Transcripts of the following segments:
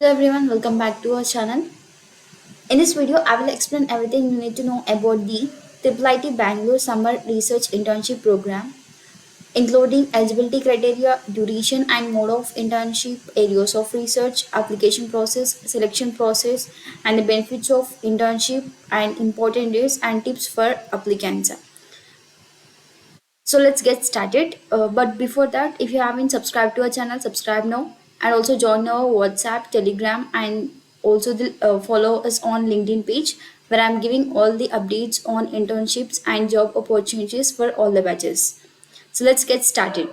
Hello everyone, welcome back to our channel. In this video, I will explain everything you need to know about the IIIT Bangalore Summer Research Internship Program, including eligibility criteria, duration and mode of internship, areas of research, application process, selection process, and the benefits of internship and important dates and tips for applicants. So let's get started. But before that, if you haven't subscribed to our channel, subscribe now and also join our WhatsApp, Telegram, and also follow us on LinkedIn page where I'm giving all the updates on internships and job opportunities for all the batches. So let's get started.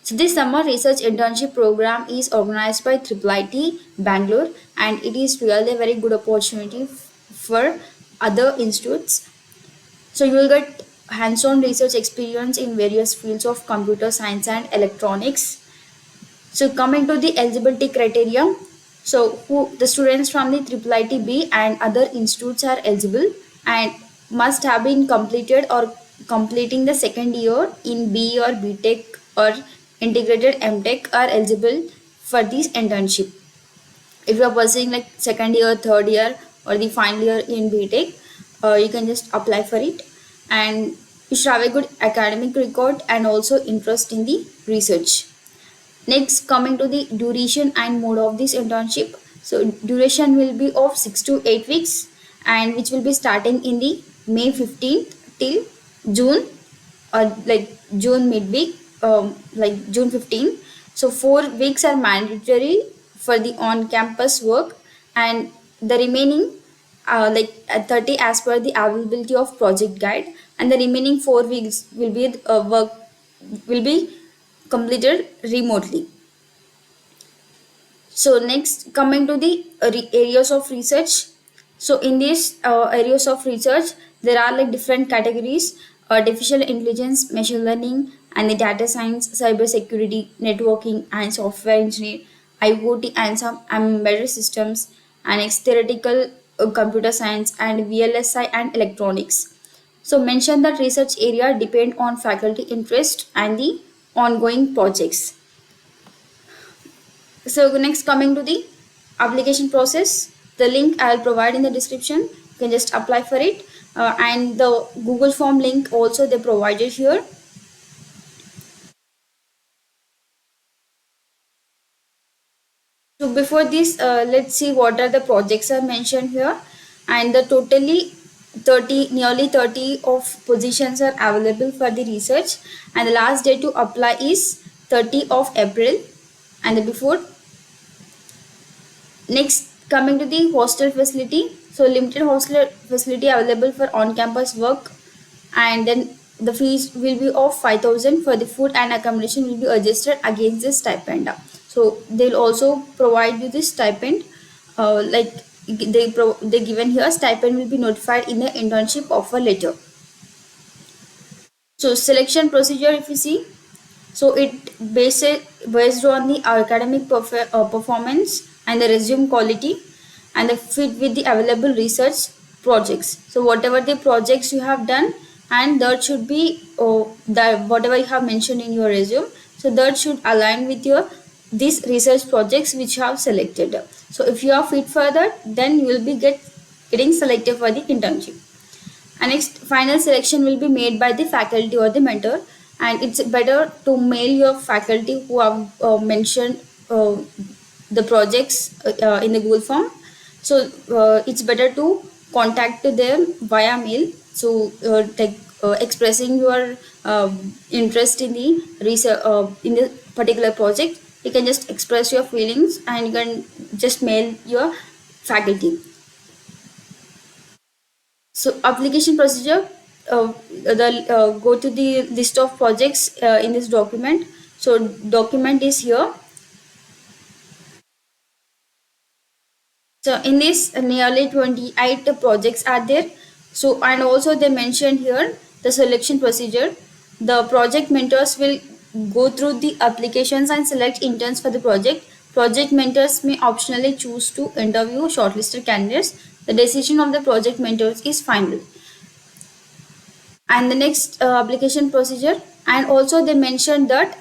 So this summer research internship program is organized by IIIT Bangalore, and it is really a very good opportunity for other institutes. So you will get hands-on research experience in various fields of computer science and electronics. So coming to the eligibility criteria, so who the students from the IIIT-B and other institutes are eligible and must have been completed or completing the second year in BE or btech or integrated MTech are eligible for this internship. If you are pursuing like second year, third year, or the final year in btech, you can just apply for it, and you should have a good academic record and also interest in the research. Next, coming to the duration and mode of this internship. So duration will be of 6 to 8 weeks, and which will be starting in the May 15th till June, or like June midweek, like June 15th. So 4 weeks are mandatory for the on-campus work, and the remaining 30 as per the availability of project guide, and the remaining 4 weeks will be work will be completed remotely. So next, coming to the areas of research. So in these areas of research, there are like different categories: artificial intelligence, machine learning, and the data science, cyber security, networking, and software engineering, IoT, and some embedded systems, and next theoretical computer science, and VLSI and electronics. So mention that research area depend on faculty interest and the ongoing projects. So next, coming to the application process, the link I'll provide in the description. You can just apply for it, and the Google form link also they provided here. So before this, let's see what are the projects are mentioned here, and the totally 30, nearly 30 of positions are available for the research, and the last day to apply is 30 of April, and the before. Next, coming to the hostel facility. So limited hostel facility available for on-campus work, and then the fees will be of 5,000 for the food and accommodation will be adjusted against the stipend. So they'll also provide you this stipend, like they given here. Stipend will be notified in the internship offer letter. So selection procedure, if you see, so it based on the academic performance and the resume quality and the fit with the available research projects. So whatever the projects you have done, and that should be that whatever you have mentioned in your resume, so that should align with your these research projects which you have selected. So if you are fit for that, then you will be getting selected for the internship. And next, final selection will be made by the faculty or the mentor, and it's better to mail your faculty who have mentioned the projects in the Google form. So it's better to contact them via mail. So expressing your interest in the research in the particular project, you can just express your feelings and you can just mail your faculty. So application procedure, go to the list of projects in this document. So document is here. So in this nearly 28 projects are there. So and also they mentioned here the selection procedure. The project mentors will go through the applications and select interns for the project. Project mentors may optionally choose to interview shortlisted candidates. The decision of the project mentors is final. And the next application procedure, and also they mentioned that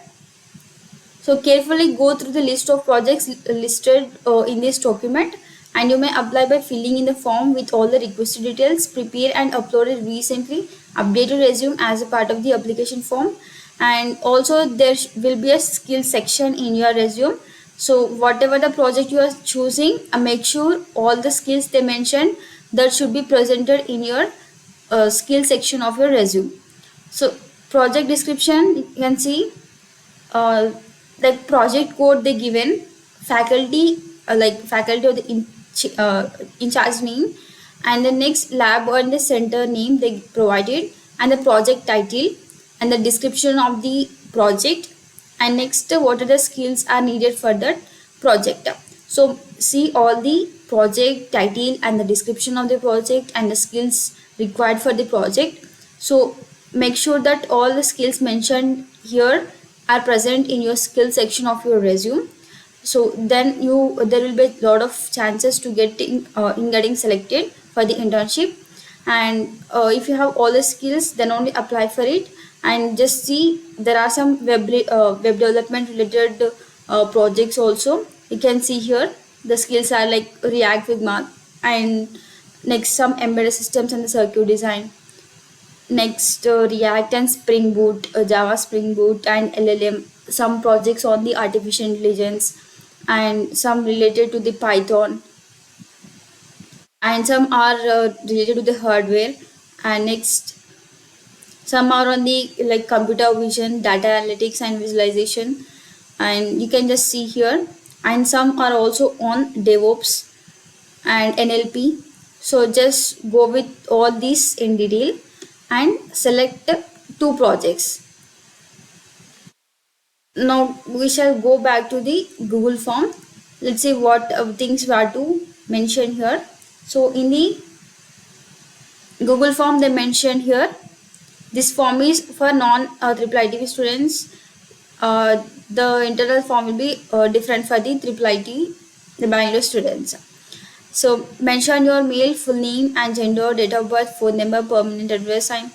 So carefully go through the list of projects listed in this document, and you may apply by filling in the form with all the requested details. Prepare and upload a recently updated resume as a part of the application form. And also there will be a skill section in your resume. So whatever the project you are choosing, make sure all the skills they mentioned that should be presented in your skill section of your resume. So project description, you can see uh, like project code they given, faculty like faculty or the in charge name, and the next lab or the center name they provided, and the project title and the description of the project, and next what are the skills are needed for that project. So see all the project title and the description of the project and the skills required for the project. So make sure that all the skills mentioned here are present in your skill section of your resume. So then there will be a lot of chances to in getting selected for the internship. And if you have all the skills, then only apply for it. And just see, there are some web development related projects also. You can see here the skills are like React Figma, and next some embedded systems and the circuit design. Next, React and Spring Boot, Java Spring Boot and LLM, some projects on the artificial intelligence, and some related to the Python, and some are related to the hardware. And next, some are on the like computer vision, data analytics and visualization, and you can just see here. And some are also on DevOps and NLP. So just go with all these in detail and select two projects. Now we shall go back to the Google form. Let's see what things we are to mention here. So in the Google form they mentioned here, this form is for non IIIT students. The internal form will be different for the IIIT, the Bangalore students. So mention your male full name and gender, date of birth, phone number, permanent address, and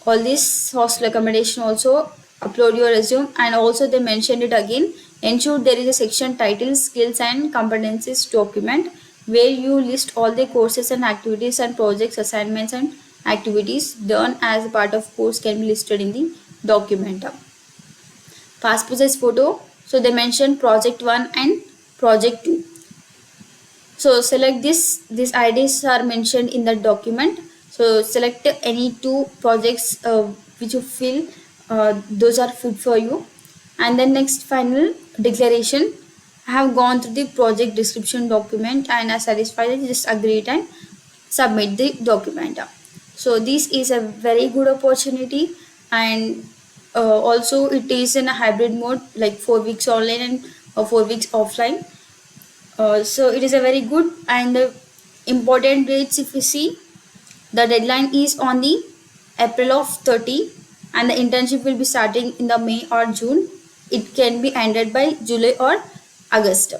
all this hostel accommodation also. Upload your resume, and also they mentioned it again. Ensure there is a section titled skills and competencies document where you list all the courses and activities and projects, assignments and activities done as a part of course can be listed in the document. Passport size photo. So they mentioned project 1 and project 2. So select these IDs are mentioned in the document. So select any two projects which you feel those are fit for you. And then next, final declaration. I have gone through the project description document and are satisfied, just agree it and submit the document. So this is a very good opportunity, and also it is in a hybrid mode, like 4 weeks online and 4 weeks offline. So it is a very good and important dates. If you see, the deadline is on the April of 30, and the internship will be starting in the May or June. It can be ended by July or August.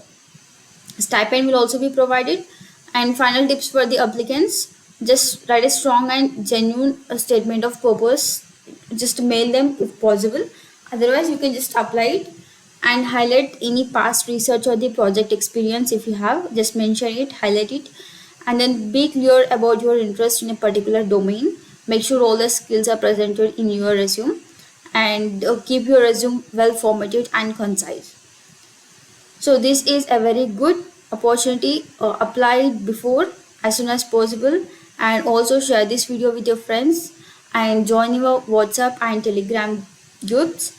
Stipend will also be provided. And final tips for the applicants: just write a strong and genuine statement of purpose. Just mail them if possible. Otherwise, you can just apply it, and highlight any past research or the project experience if you have. Just mention it, highlight it, and then be clear about your interest in a particular domain. Make sure all the skills are presented in your resume, and keep your resume well formatted and concise. So this is a very good opportunity. Apply it before, as soon as possible, and also share this video with your friends, and join your WhatsApp and Telegram groups.